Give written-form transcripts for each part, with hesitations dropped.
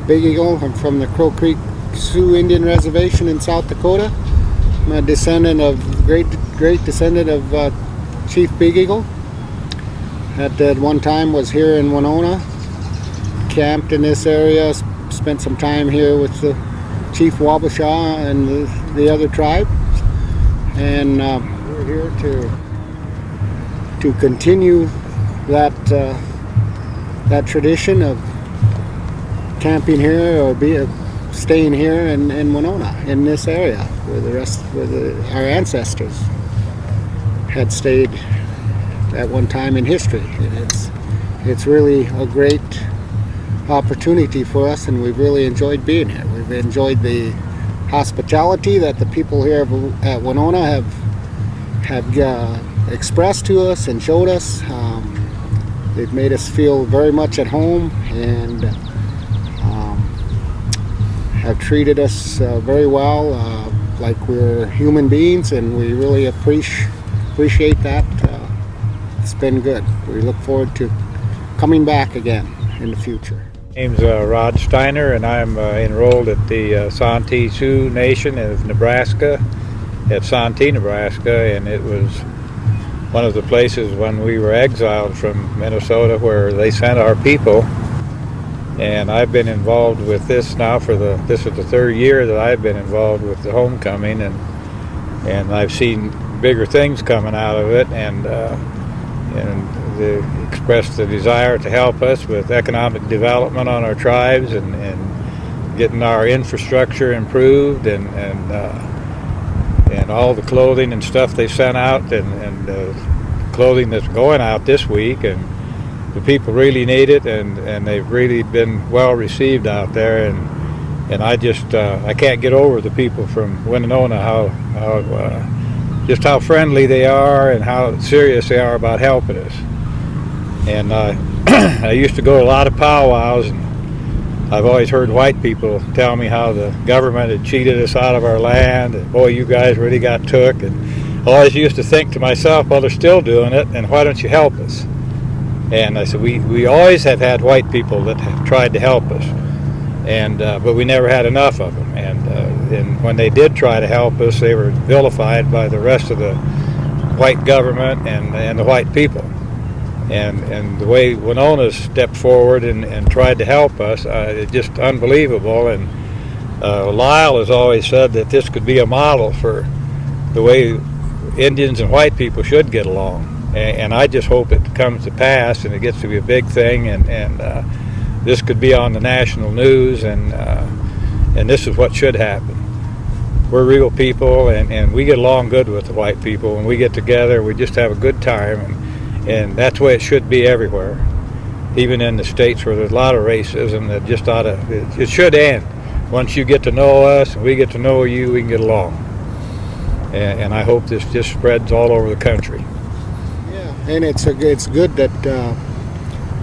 Big Eagle. I'm from the Crow Creek Sioux Indian Reservation in South Dakota. I'm a descendant of great descendant of Chief Big Eagle. At one time was here in Winona, camped in this area, spent some time here with the Chief Wabasha and the other tribe, and we're here to continue that tradition of camping here or staying here in Winona, in this area where our ancestors had stayed at one time in history. And it's really a great opportunity for us, and we've really enjoyed being here. We've enjoyed the hospitality that the people here at Winona have expressed to us and showed us. They've made us feel very much at home, and have treated us very well, like we're human beings, and we really appreciate that. It's been good. We look forward to coming back again in the future. My name's Rod Steiner, and I'm enrolled at the Santee Sioux Nation of Nebraska, at Santee, Nebraska, and it was one of the places when we were exiled from Minnesota where they sent our people. And I've been involved with this now this is the third year that I've been involved with the homecoming, and I've seen bigger things coming out of it, and they expressed the desire to help us with economic development on our tribes and getting our infrastructure improved, and all the clothing and stuff they sent out, and clothing that's going out this week, and the people really need it, and they've really been well received out there, and I just I can't get over the people from Winona, just how friendly they are and how serious they are about helping us. And I used to go to a lot of powwows, and I've always heard white people tell me how the government had cheated us out of our land, and boy, you guys really got took. And I always used to think to myself, well, they're still doing it, and why don't you help us? And I said, we always have had white people that have tried to help us, and but we never had enough of them. And when they did try to help us, they were vilified by the rest of the white government and the white people. And the way Winona stepped forward and tried to help us, it's just unbelievable. And Lyle has always said that this could be a model for the way Indians and white people should get along. And I just hope it comes to pass and it gets to be a big thing, and this could be on the national news, and this is what should happen. We're real people, and we get along good with the white people. When we get together, we just have a good time, and that's the way it should be everywhere, even in the states where there's a lot of racism. That just it should end. Once you get to know us and we get to know you, we can get along. And I hope this just spreads all over the country. And it's good that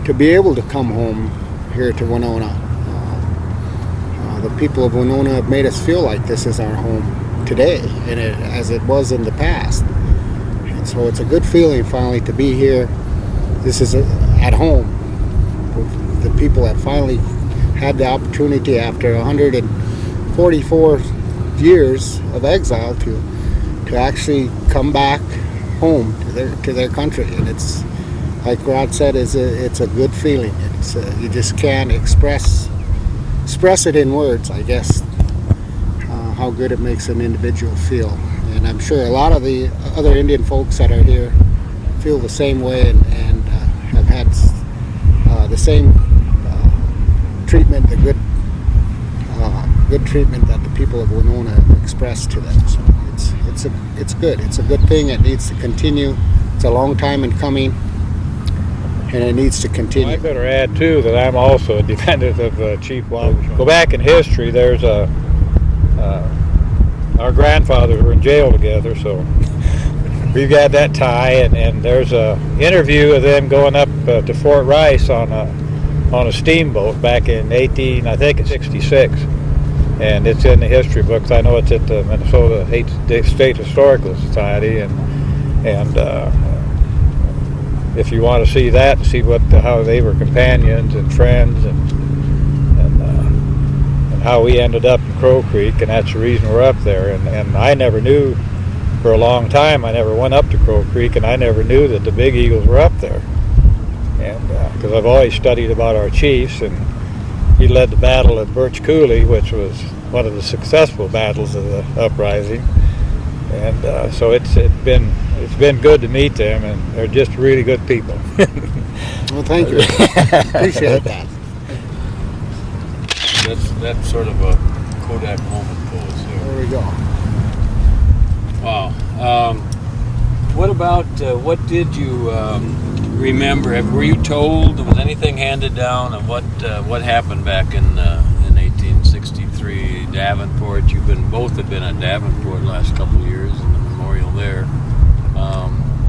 to be able to come home here to Winona. The people of Winona have made us feel like this is our home today, and as it was in the past. And so it's a good feeling finally to be here. This is at home. The people have finally had the opportunity after 144 years of exile to actually come back home to their country, and it's like Rod said, it's a good feeling. It's you just can't express it in words, I guess, how good it makes an individual feel. And I'm sure a lot of the other Indian folks that are here feel the same way, and have had the same treatment, the good treatment that the people of Winona have expressed to them. So it's good. It's a good thing. It needs to continue. It's a long time in coming, and it needs to continue. Well, I better add too that I'm also a descendant of Chief Wabasha. Go back in history. There's our grandfathers were in jail together, so we've got that tie. And there's a interview of them going up to Fort Rice on a steamboat back in 1866. And it's in the history books. I know it's at the Minnesota State Historical Society, and if you want to see that, see how they were companions and friends, and how we ended up in Crow Creek, and that's the reason we're up there. And I never knew, for a long time, I never went up to Crow Creek, and I never knew that the Big Eagles were up there. And because I've always studied about our chiefs, and he led the battle at Birch Coulee, which was one of the successful battles of the uprising. And so it's been good to meet them, and they're just really good people. Well, thank you. Appreciate that. That's sort of a Kodak moment pose here. There we go. Wow. What about what did you remember? Were you told? Was anything handed down of what happened back in 1863? Davenport. Both have been at Davenport the last couple of years in the memorial there.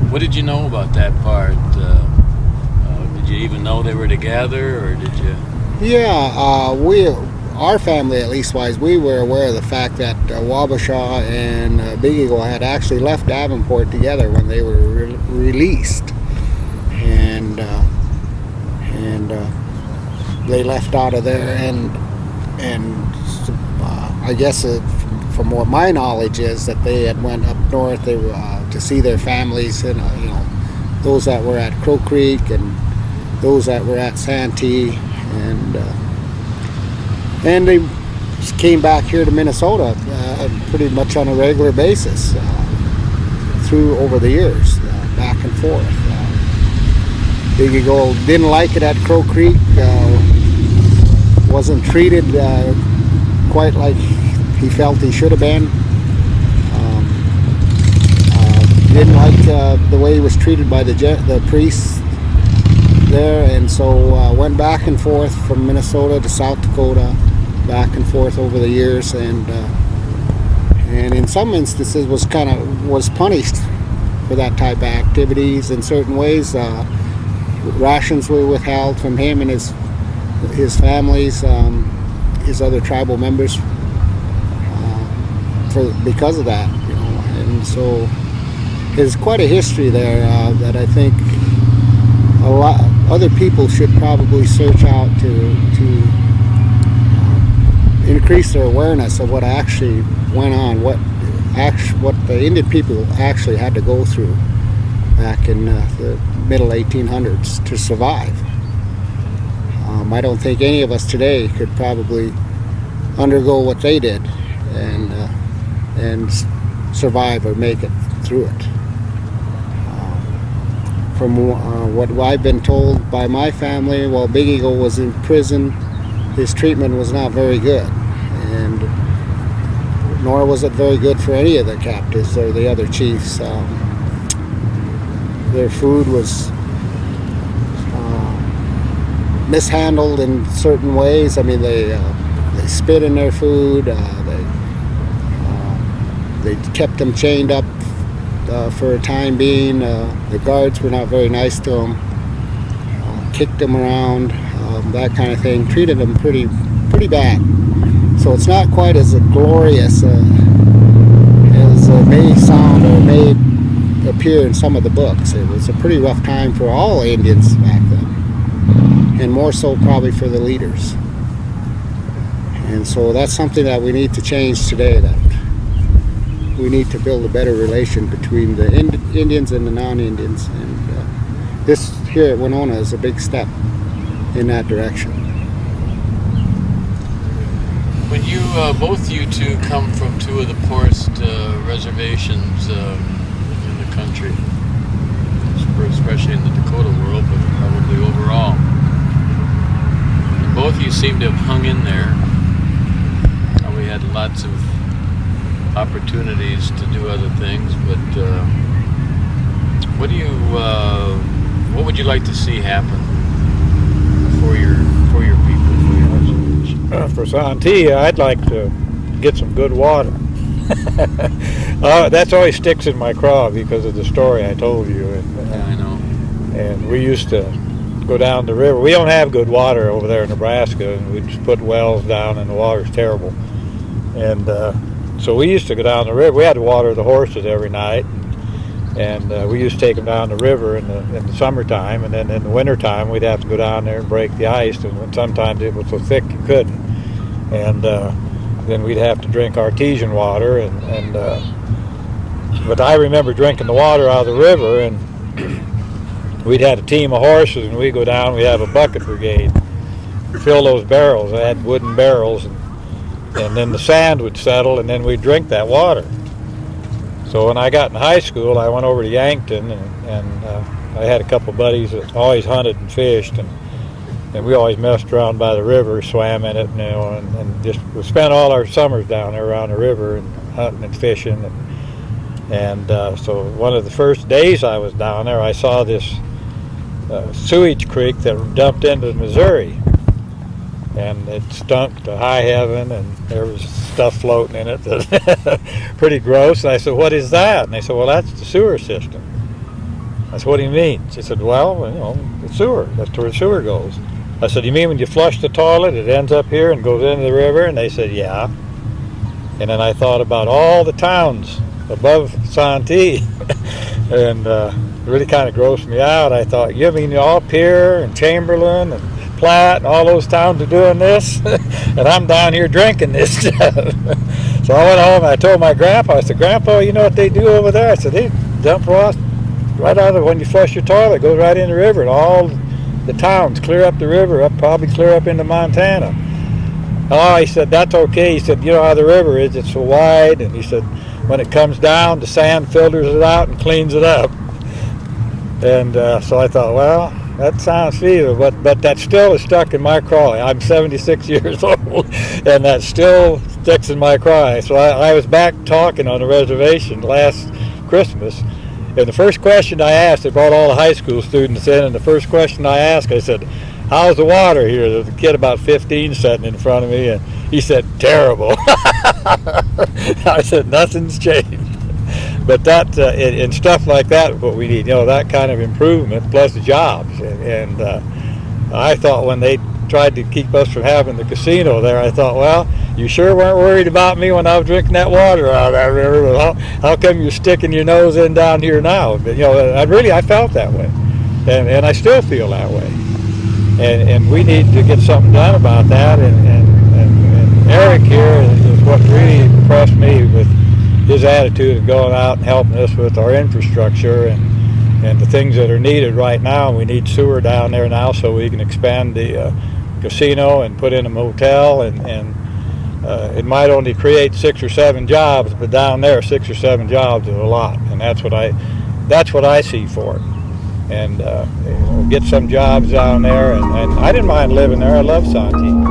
What did you know about that part? Did you even know they were together, or did you? Yeah, our family, at least wise, we were aware of the fact that Wabasha and Big Eagle had actually left Davenport together when they were released, and they left out of there, and I guess from what my knowledge is that they had went up north. They were to see their families, and those that were at Crow Creek and those that were at Santee, and they came back here to Minnesota pretty much on a regular basis through over the years, back and forth. Big Eagle didn't like it at Crow Creek, wasn't treated quite like he felt he should have been. Didn't like the way he was treated by the priests there, and so went back and forth from Minnesota to South Dakota, back and forth over the years, and in some instances was punished for that type of activities in certain ways. Rations were withheld from him and his families, his other tribal members, because of that, and so there's quite a history there that I think a lot other people should probably search out to increase their awareness of what actually went on, what the Indian people actually had to go through back in the middle 1800s to survive. I don't think any of us today could probably undergo what they did and survive or make it through it. From what I've been told by my family, while Big Eagle was in prison, his treatment was not very good, and nor was it very good for any of the captives or the other chiefs. Their food was mishandled in certain ways. I mean, they spit in their food. They kept them chained up for a time being. The guards were not very nice to them. Kicked them around, that kind of thing. Treated them pretty bad. So it's not quite as glorious as it may sound or may appear in some of the books. It was a pretty rough time for all Indians back then, and more so probably for the leaders. And so that's something that we need to change today, that we need to build a better relation between the Indians and the non-Indians, and this here at Winona is a big step in that direction. When you, both you two come from two of the poorest reservations in the country, especially in the Dakota world, but probably overall. And both of you seem to have hung in there. We had lots of opportunities to do other things, but what would you like to see happen for your people, for your reservation? For Santee, I'd like to get some good water. That's always sticks in my craw because of the story I told you. Yeah, I know. And we used to go down the river. We don't have good water over there in Nebraska, and we just put wells down, and the water's terrible. And so we used to go down the river. We had to water the horses every night, and we used to take them down the river in the summertime, and then in the wintertime we'd have to go down there and break the ice, and sometimes it was so thick you couldn't. and then we'd have to drink artesian water. But I remember drinking the water out of the river, and we'd had a team of horses, and we'd go down. We'd have a bucket brigade, fill those barrels. I had wooden barrels, and then the sand would settle, and then we'd drink that water. So when I got in high school, I went over to Yankton, and I had a couple buddies that always hunted and fished, and we always messed around by the river, swam in it, and just we spent all our summers down there around the river and hunting and fishing. So one of the first days I was down there, I saw this sewage creek that dumped into the Missouri, and it stunk to high heaven, and there was stuff floating in it that pretty gross. And I said, "What is that?" And they said, "Well, that's the sewer system." I said, "What do you mean?" She said, "Well, the sewer, that's where the sewer goes." I said, "You mean when you flush the toilet, it ends up here and goes into the river?" And they said, "Yeah." And then I thought about all the towns above Santee, and it really kind of grossed me out. I thought, you mean all Pierre and Chamberlain and Platte and all those towns are doing this, and I'm down here drinking this stuff. So I went home and I told my grandpa, I said, "Grandpa, you know what they do over there?" I said, "They dump right out of when you flush your toilet, it goes right in the river, and all the towns clear up the river, probably clear up into Montana." "Oh," he said, "that's okay." He said, "You know how the river is, it's so wide," and he said, "When it comes down, the sand filters it out and cleans it up." And so I thought, well, that sounds feasible, but that still is stuck in my craw. I'm 76 years old, and that still sticks in my craw. So I was back talking on the reservation last Christmas, and the first question I asked, they brought all the high school students in, and the first question I asked, I said, "How's the water here?" There was a kid about 15 sitting in front of me, and he said, "Terrible." I said, "Nothing's changed." But that and stuff like that is what we need, that kind of improvement plus jobs. And I thought when they tried to keep us from having the casino there, I thought, well, you sure weren't worried about me when I was drinking that water out of that river. But how come you're sticking your nose in down here now? But, I felt that way, and I still feel that way. And we need to get something done about that. And Eric here is what really impressed me with his attitude of going out and helping us with our infrastructure and the things that are needed right now. We need sewer down there now so we can expand the casino and put in a motel, and it might only create 6 or 7 jobs, but down there 6 or 7 jobs is a lot, and that's what I see for it. And get some jobs down there, and I didn't mind living there. I love Santee.